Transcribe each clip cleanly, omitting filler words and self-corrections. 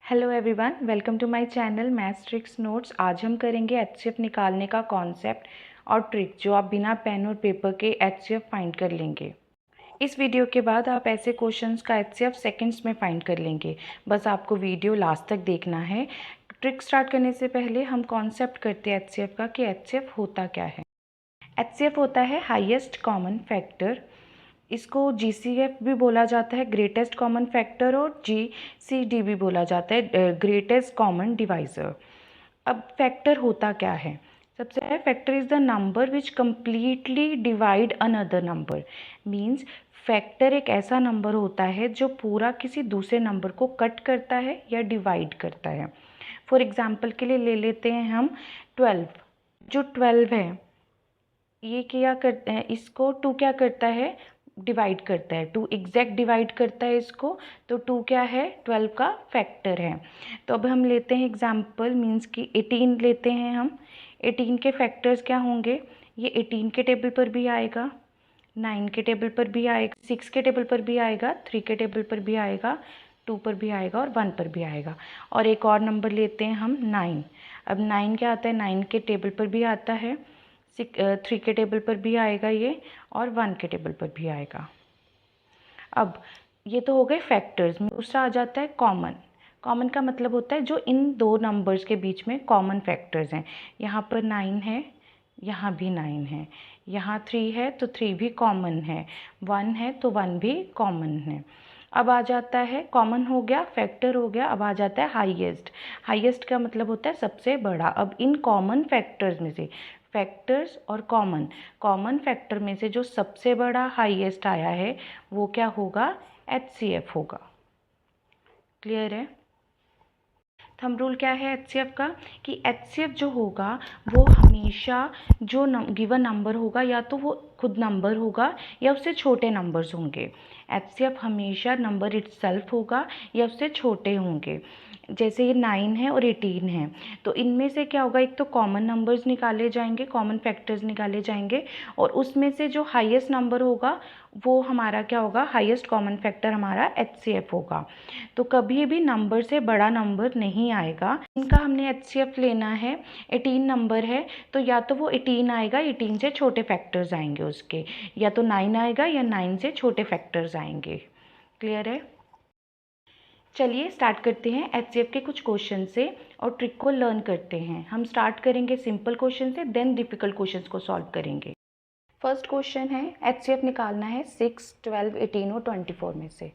Hello everyone, welcome to my channel maths tricks notes. आज हम करेंगे एचसीएफ निकालने का कॉन्सेप्ट और ट्रिक जो आप बिना पेन और पेपर के एचसीएफ फाइंड कर लेंगे। इस वीडियो के बाद आप ऐसे क्वेश्चंस का एचसीएफ सेकंड्स में फाइंड कर लेंगे। बस आपको वीडियो लास्ट तक देखना है। ट्रिक स्टार्ट करने से पहले हम कॉन्सेप्ट करते हैं एचसीएफ का कि एचसीएफ होता क्या है। एचसीएफ होता है हाईएस्ट कॉमन फैक्टर। इसको जीसीएफ भी बोला जाता है, ग्रेटेस्ट कॉमन फैक्टर, और जीसीडी भी बोला जाता है, ग्रेटेस्ट कॉमन डिवाइज़र। अब फैक्टर होता क्या है? सबसे पहले factor is the number which completely divide another number. Means factor एक ऐसा नंबर होता है जो पूरा किसी दूसरे नंबर को कट करता है या डिवाइड करता है। फॉर एग्ज़ाम्पल के लिए ले लेते हैं हम 12। जो 12 है ये क्या करते हैं, इसको 2 क्या करता है, डिवाइड करता है। 2 एग्जैक्ट डिवाइड करता है इसको, तो 2 क्या है, 12 का फैक्टर है। तो अब हम लेते हैं एग्जाम्पल, मीन्स कि 18 लेते हैं हम। 18 के फैक्टर्स क्या होंगे? ये 18 के टेबल पर भी आएगा, 9 के टेबल पर भी आएगा, 6 के टेबल पर भी आएगा, 3 के टेबल पर भी आएगा, 2 पर भी आएगा और 1 पर भी आएगा। और एक और नंबर लेते हैं हम 9। अब 9 क्या आता है, 9 के टेबल पर भी आता है, 3 के टेबल पर भी आएगा ये, और 1 के टेबल पर भी आएगा। अब ये तो हो गए फैक्टर्स में। दूसरा आ जाता है कॉमन। कॉमन का मतलब होता है जो इन दो नंबर्स के बीच में कॉमन फैक्टर्स हैं। यहाँ पर 9 है, यहाँ भी 9 है, यहाँ 3 है तो 3 भी कॉमन है, 1 है तो 1 भी कॉमन है। अब आ जाता है, कॉमन हो गया, फैक्टर हो गया, अब आ जाता है हाईएस्ट। हाईएस्ट का मतलब होता है सबसे बड़ा। अब इन कॉमन फैक्टर्स में से, फैक्टर्स और कॉमन फैक्टर में से जो सबसे बड़ा हाईएस्ट आया है वो क्या होगा, एचसीएफ होगा। क्लियर है? थंब रूल क्या है एचसीएफ का, कि एचसीएफ जो होगा वो हमेशा जो गिवन नंबर होगा या तो वो खुद नंबर होगा या उससे छोटे नंबर्स होंगे। एचसीएफ हमेशा नंबर इटसेल्फ होगा या उससे छोटे होंगे। जैसे ये 9 है और 18 है, तो इनमें से क्या होगा, एक तो कॉमन नंबर्स निकाले जाएंगे, कॉमन फैक्टर्स निकाले जाएंगे, और उसमें से जो हाईएस्ट नंबर होगा वो हमारा क्या होगा, हाईएस्ट कॉमन फैक्टर हमारा एचसीएफ होगा। तो कभी भी नंबर से बड़ा नंबर नहीं आएगा। इनका हमने एचसीएफ लेना है, 18 नंबर है तो या तो वो 18 आएगा, 18 से छोटे फैक्टर्स आएंगे उसके, या तो 9 आएगा या 9 से छोटे फैक्टर्स आएंगे। क्लियर है? चलिए स्टार्ट करते हैं एचसीएफ के कुछ क्वेश्चन से और ट्रिक को लर्न करते हैं। हम स्टार्ट करेंगे सिंपल क्वेश्चन से, देन डिफिकल्ट क्वेश्चंस को सॉल्व करेंगे। फर्स्ट क्वेश्चन है, एचसीएफ निकालना है 6, 12, 18 और 24 में से।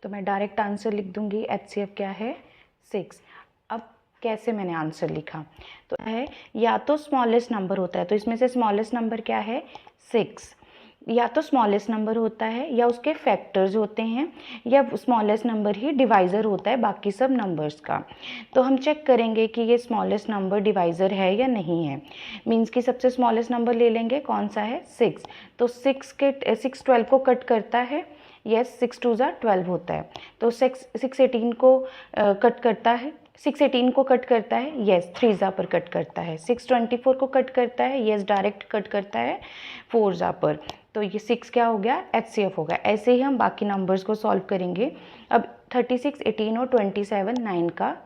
तो मैं डायरेक्ट आंसर लिख दूंगी, एचसीएफ क्या है, 6। अब कैसे मैंने आंसर लिखा, तो है या तो स्मॉलेस्ट नंबर होता है, तो इसमें से स्मॉलेस्ट नंबर क्या है, 6। या तो स्मॉलेस्ट नंबर होता है या उसके फैक्टर्स होते हैं, या स्मॉलेस्ट नंबर ही डिवाइज़र होता है बाकी सब नंबर्स का। तो हम चेक करेंगे कि ये स्मॉलेस्ट नंबर डिवाइज़र है या नहीं है। मीन्स कि सबसे स्मॉलेस्ट नंबर ले लेंगे, कौन सा है, 6। तो 6 12 को कट करता है, यस, 6 2 12 होता है। तो 6 18 को कट करता है, 6 18 को कट करता है, यस, 3 पर कट करता है। 6 24 को कट करता है, यस, डायरेक्ट कट करता है 4 पर। तो ये 6 क्या हो गया, एचसीएफ होगा। ऐसे ही हम बाकी नंबर्स को सॉल्व करेंगे। अब 36, 18 और 27, 9 का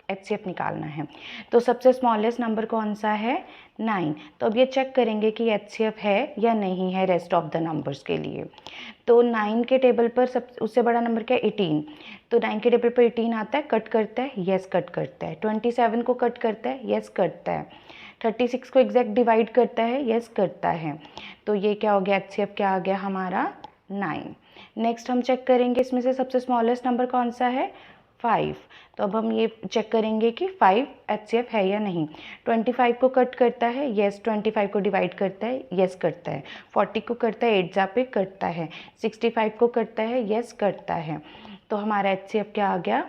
एचसीएफ निकालना है। तो सबसे स्मॉलेस्ट नंबर कौन सा है, 9। तो अब ये चेक करेंगे कि एचसीएफ है या नहीं है रेस्ट ऑफ द नंबर्स के लिए। तो 9 के टेबल पर सब उससे बड़ा नंबर क्या है, 18। तो 9 के टेबल पर 18 आता है, कट करता है, यस कट करता है। 27 को कट करता है, यस करता है। 36 को एग्जैक्ट डिवाइड करता है, यस करता है। तो ये क्या हो गया, एचसीएफ क्या आ गया हमारा, 9। नेक्स्ट हम चेक करेंगे इसमें से सबसे स्मॉलेस्ट नंबर कौन सा है, 5। तो अब हम ये चेक करेंगे कि 5 एचसीएफ है या नहीं। 25 को कट करता है, यस, 25 को डिवाइड करता है, यस करता है। 40 को करता है, 8 पे करता है। 65 को करता है, यस करता है। तो हमारा एचसीएफ क्या आ गया,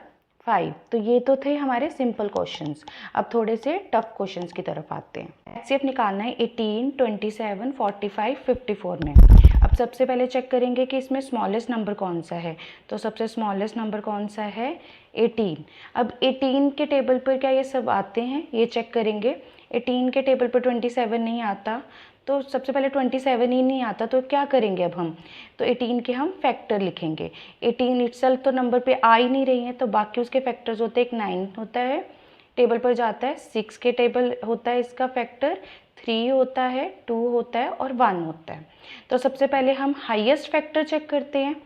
5। तो ये तो थे हमारे सिंपल क्वेश्चंस। अब थोड़े से टफ क्वेश्चंस की तरफ आते हैं। एचसीएफ निकालना है 18, 27, 45, 54 में। अब सबसे पहले चेक करेंगे कि इसमें स्मॉलेस्ट नंबर कौन सा है। तो सबसे स्मॉलेस्ट नंबर कौन सा है, 18। अब 18 के टेबल पर क्या ये सब आते हैं, ये चेक करेंगे। 18 के टेबल पर 27 नहीं आता, तो सबसे पहले 27 ही नहीं आता, तो क्या करेंगे अब हम, तो 18 के हम फैक्टर लिखेंगे। 18 इटसेल्फ तो नंबर पे आ ही नहीं रही है, तो बाकी उसके फैक्टर्स होते हैं, एक 9 होता है, टेबल पर जाता है, 6 के टेबल होता है इसका फैक्टर, 3 होता है, 2 होता है और 1 होता है। तो सबसे पहले हम हाईएस्ट फैक्टर चेक करते हैं।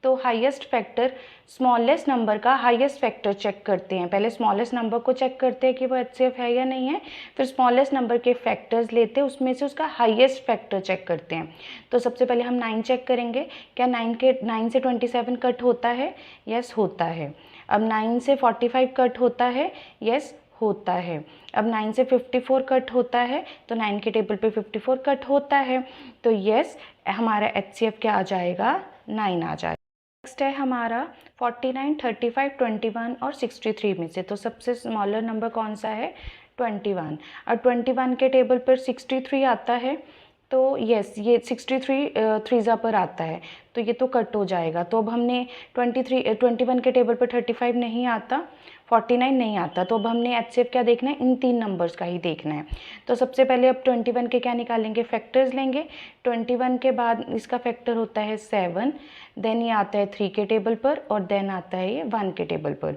तो हाईएस्ट फैक्टर, स्मॉलेस्ट नंबर का हाईएस्ट फैक्टर चेक करते हैं। पहले स्मॉलेस्ट नंबर को चेक करते हैं कि वो HCF है या नहीं है, फिर स्मॉलेस्ट नंबर के फैक्टर्स लेते हैं, उसमें से उसका हाईएस्ट फैक्टर चेक करते हैं। तो सबसे पहले हम 9 चेक करेंगे, क्या 9 से 27 कट होता है, यस होता है। अब 9 से 45 कट होता है, यस होता है। अब 9 से 54 कट होता है, तो 9 के टेबल पे 54 कट होता है, तो यस हमारा HCF क्या आ जाएगा, 9 आ जाएगा। नेक्स्ट है हमारा 49, 35, 21 और 63 में से, तो सबसे स्मॉलर नंबर कौन सा है, 21। और 21 के टेबल पर 63 आता है, तो यस ये 63 थ्रीज़ा पर आता है, तो ये तो कट हो जाएगा। तो अब हमने 21 के टेबल पर 35 नहीं आता, 49 नहीं आता, तो अब हमने HCF क्या देखना है, इन 3 नंबर्स का ही देखना है। तो सबसे पहले अब 21 के क्या निकालेंगे, फैक्टर्स लेंगे। 21 के बाद इसका फैक्टर होता है 7, देन ये आता है 3 के टेबल पर और देन आता है ये 1 के टेबल पर।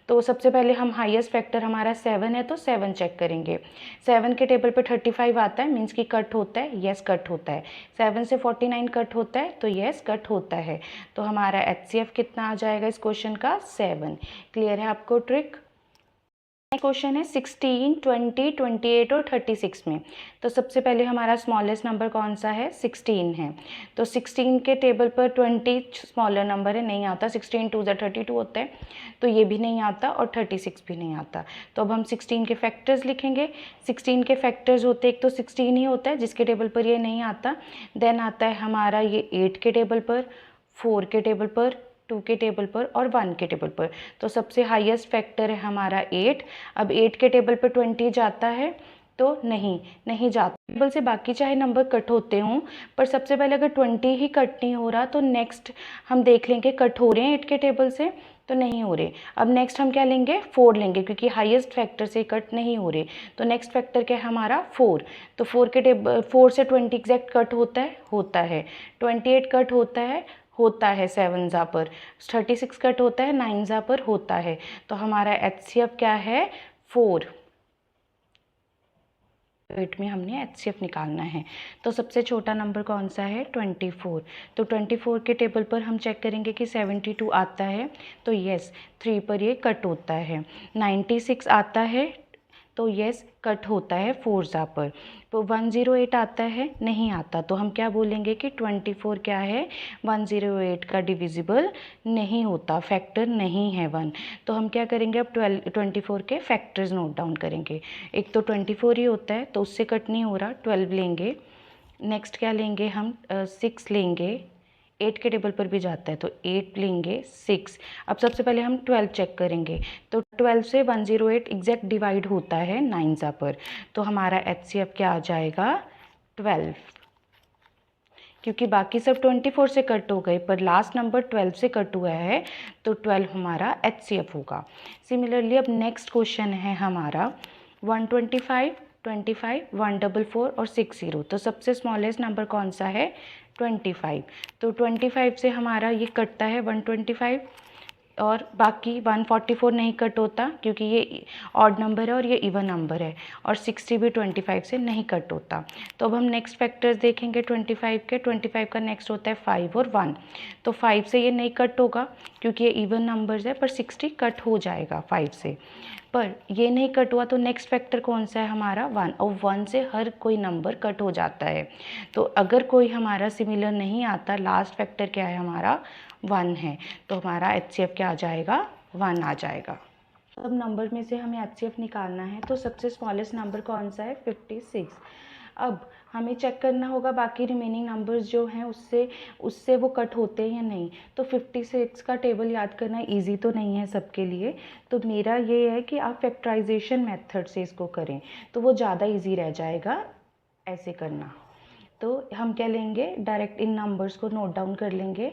तो सबसे पहले हम हाईएस्ट फैक्टर हमारा 7 है, तो 7 चेक करेंगे। 7 के टेबल पर 35 आता है, मीन्स कि कट होता है, यस कट होता है। 7 से 49 कट होता है, तो यस कट होता है। तो हमारा HCF कितना आ जाएगा इस क्वेश्चन का, 7। क्लियर है आपको ट्रिक। क्वेश्चन है 16, 20, 28 और 36 में। तो सबसे पहले हमारा स्मॉलेस्ट नंबर कौन सा है, 16 है। तो 16 के टेबल पर 20 स्मॉलर नंबर है, नहीं आता। 16 2 32 होता है, तो ये भी नहीं आता और 36 भी नहीं आता। तो अब हम 16 के फैक्टर्स लिखेंगे। 16 के फैक्टर्स होते एक तो 16 ही होता है जिसके टेबल पर ये नहीं आता, देन आता है हमारा ये 8 के टेबल पर, 4 के टेबल पर, 2 के टेबल पर और 1 के टेबल पर। तो सबसे हाईएस्ट फैक्टर है हमारा 8। अब 8 के टेबल पर 20 जाता है, तो नहीं जाता। टेबल से बाकी चाहे नंबर कट होते हों, पर सबसे पहले अगर 20 ही कट नहीं हो रहा, तो नेक्स्ट हम देख लेंगे कट हो रहे हैं 8 के टेबल से, तो नहीं हो रहे। अब नेक्स्ट हम क्या लेंगे, 4 लेंगे, क्योंकि हाईएस्ट फैक्टर से कट नहीं हो रहे। तो नेक्स्ट फैक्टर क्या है हमारा, 4। तो 4 के टेबल 4 से 20 एग्जैक्ट कट होता है 28 कट होता है 7 जा पर, 36 कट होता है 9 जा पर होता है। तो हमारा HCF क्या है, 4। वेट में हमने HCF निकालना है। तो सबसे छोटा नंबर कौन सा है, 24। तो 24 के टेबल पर हम चेक करेंगे कि 72 आता है, तो यस 3 पर ये कट होता है। 96 आता है, तो यस कट होता है 4 जा पर। तो 108 आता है, नहीं आता, तो हम क्या बोलेंगे कि 24 क्या है, 108 का डिविजिबल नहीं होता, फैक्टर नहीं है 1। तो हम क्या करेंगे, अब 24 के फैक्टर्स नोट डाउन करेंगे। एक तो 24 ही होता है, तो उससे कट नहीं हो रहा, 12 लेंगे। नेक्स्ट क्या लेंगे हम, 6 लेंगे। 8 के टेबल पर भी जाता है, तो 8 लेंगे, 6। अब सबसे पहले हम 12 चेक करेंगे। तो 12 से 108 एग्जैक्ट डिवाइड होता है 9 जा पर, तो हमारा HCF क्या आ जाएगा, 12। क्योंकि बाकी सब 24 से कट हो गए, पर लास्ट नंबर 12 से कट हुआ है, तो 12 हमारा HCF होगा। सिमिलरली अब नेक्स्ट क्वेश्चन है हमारा 125, 25, 144 और 60। तो सबसे स्मॉलेस्ट नंबर कौन सा है, 25। तो 25 से हमारा ये कटता है 125, और बाकी 144 नहीं कट होता, क्योंकि ये ऑड नंबर है और ये इवन नंबर है, और 60 भी 25 से नहीं कट होता। तो अब हम नेक्स्ट फैक्टर्स देखेंगे 25 के। 25 का नेक्स्ट होता है 5 और 1। तो 5 से ये नहीं कट होगा, क्योंकि ये इवन नंबर्स है, पर 60 कट हो जाएगा 5 से। पर ये नहीं कट हुआ, तो नेक्स्ट फैक्टर कौन सा है हमारा, 1। और 1 से हर कोई नंबर कट हो जाता है। तो अगर कोई हमारा सिमिलर नहीं आता, लास्ट फैक्टर क्या है हमारा, 1 है, तो हमारा HCF क्या आ जाएगा, 1 आ जाएगा। अब नंबर में से हमें HCF निकालना है, तो सबसे स्मॉलेस्ट नंबर कौन सा है, 56। अब हमें चेक करना होगा बाकी रिमेनिंग नंबर्स जो हैं उससे वो कट होते हैं या नहीं। तो 56 का टेबल याद करना इजी तो नहीं है सबके लिए, तो मेरा ये है कि आप फैक्टराइजेशन मेथड से इसको करें, तो वो ज़्यादा इजी रह जाएगा ऐसे करना। तो हम क्या लेंगे, डायरेक्ट इन नंबर्स को नोट डाउन कर लेंगे।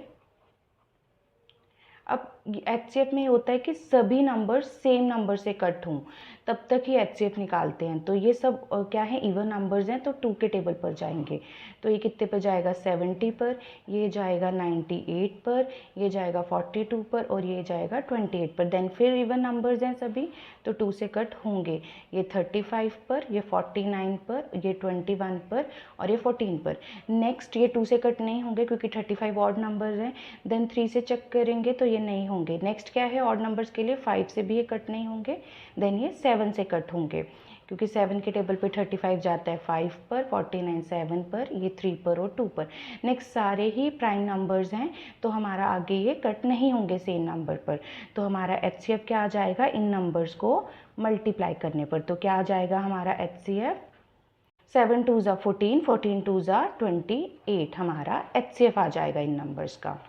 अब HCF में होता है कि सभी नंबर सेम नंबर से कट हों, तब तक ही HCF निकालते हैं। तो ये सब क्या है, इवन नंबर्स हैं, तो 2 के टेबल पर जाएंगे। तो ये कितने पर जाएगा, 70 पर, ये जाएगा 98 पर, ये जाएगा 42 पर और ये जाएगा 28 पर। देन फिर इवन नंबर्स हैं सभी, तो 2 से कट होंगे। ये 35 पर, ये 49 पर, ये 21 पर और ये 14 पर। नेक्स्ट ये 2 से कट नहीं होंगे क्योंकि 35 ऑड नंबर्स हैं। देन 3 से चेक करेंगे तो ये नहीं होंगे। नेक्स्ट क्या है, ऑड नंबर्स के लिए 5 से भी ये कट नहीं होंगे। देन ये 7 से कट होंगे क्योंकि 7 के टेबल पे 35 जाता है 5 पर, 49 7 पर, ये 3 पर और 2 पर। नेक्स्ट सारे ही प्राइम नंबर्स हैं, तो हमारा आगे ये कट नहीं होंगे सेम नंबर पर। तो हमारा HCF क्या आ जाएगा, इन नंबर्स को मल्टीप्लाई करने पर। तो क्या आ जाएगा हमारा HCF, 7 2 ज़ा 14, 14 2 ज़ा 28 हमारा HCF आ जाएगा इन नंबर्स का।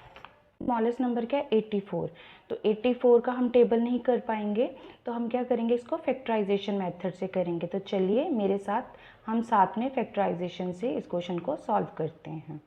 स्मॉलेस्ट नंबर क्या है, 84। तो 84 का हम टेबल नहीं कर पाएंगे, तो हम क्या करेंगे, इसको फैक्टराइजेशन मेथड से करेंगे। तो चलिए मेरे साथ हम साथ में फैक्टराइजेशन से इस क्वेश्चन को सॉल्व करते हैं।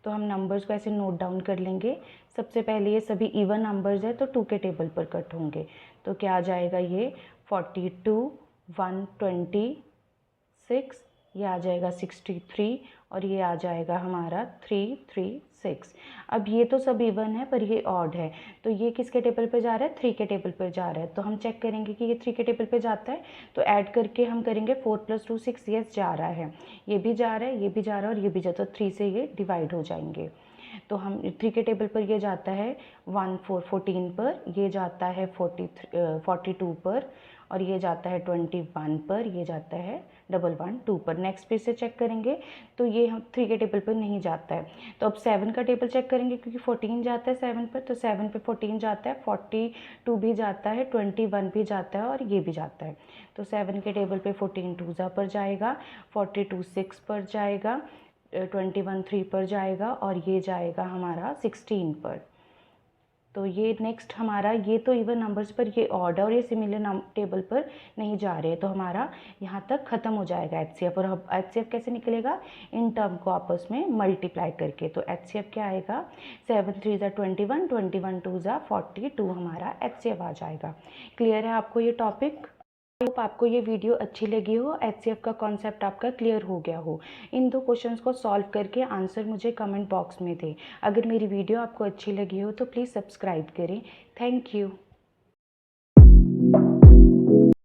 तो हम नंबर्स को ऐसे नोट डाउन कर लेंगे। सबसे पहले ये सभी इवन नंबर्स है तो 2 के टेबल पर कट होंगे। तो क्या आ जाएगा, ये 42, 126, ये आ जाएगा 63 और ये आ जाएगा हमारा 336। अब ये तो सब इवन है पर ये ऑड है, तो ये किसके टेबल पे जा रहा है, 3 के टेबल पर जा रहा है। तो हम चेक करेंगे कि ये 3 के टेबल पे जाता है, तो ऐड करके हम करेंगे 4 + 2 6। यस जा रहा है, ये भी जा रहा है, ये भी जा रहा है और ये भी जाता है, तो 3 से ये डिवाइड हो जाएंगे। तो हम 3 के टेबल पर ये जाता है 14 पर, ये जाता है 42 पर और ये जाता है 21 पर, ये जाता है 112 पर। नेक्स्ट पेज से चेक करेंगे तो ये हम 3 के टेबल पर नहीं जाता है। तो अब 7 का टेबल चेक करेंगे क्योंकि 14 जाता है 7 पर, तो 7 पे 14 जाता है, 42 भी जाता है, 21 भी जाता है और ये भी जाता है। तो 7 के टेबल पे 14 2 ज़ा पर जाएगा, 42 6 पर जाएगा, 21 3 पर जाएगा और ये जाएगा हमारा 16 पर। तो ये नेक्स्ट हमारा, ये तो इवन नंबर्स पर, ये ऑड और ये सिमिलर टेबल पर नहीं जा रहे हैं, तो हमारा यहाँ तक ख़त्म हो जाएगा HCF। और HCF कैसे निकलेगा, इन टर्म को आपस में मल्टीप्लाई करके। तो HCF क्या आएगा, 7 3 ज़ा 21, 21 2 ज़ा 42 हमारा HCF आ जाएगा। क्लियर है आपको ये टॉपिक? आई होप आपको ये वीडियो अच्छी लगी हो, HCF का कॉन्सेप्ट आपका क्लियर हो गया हो। इन 2 क्वेश्चंस को सॉल्व करके आंसर मुझे कमेंट बॉक्स में दें। अगर मेरी वीडियो आपको अच्छी लगी हो तो प्लीज़ सब्सक्राइब करें। Thank you.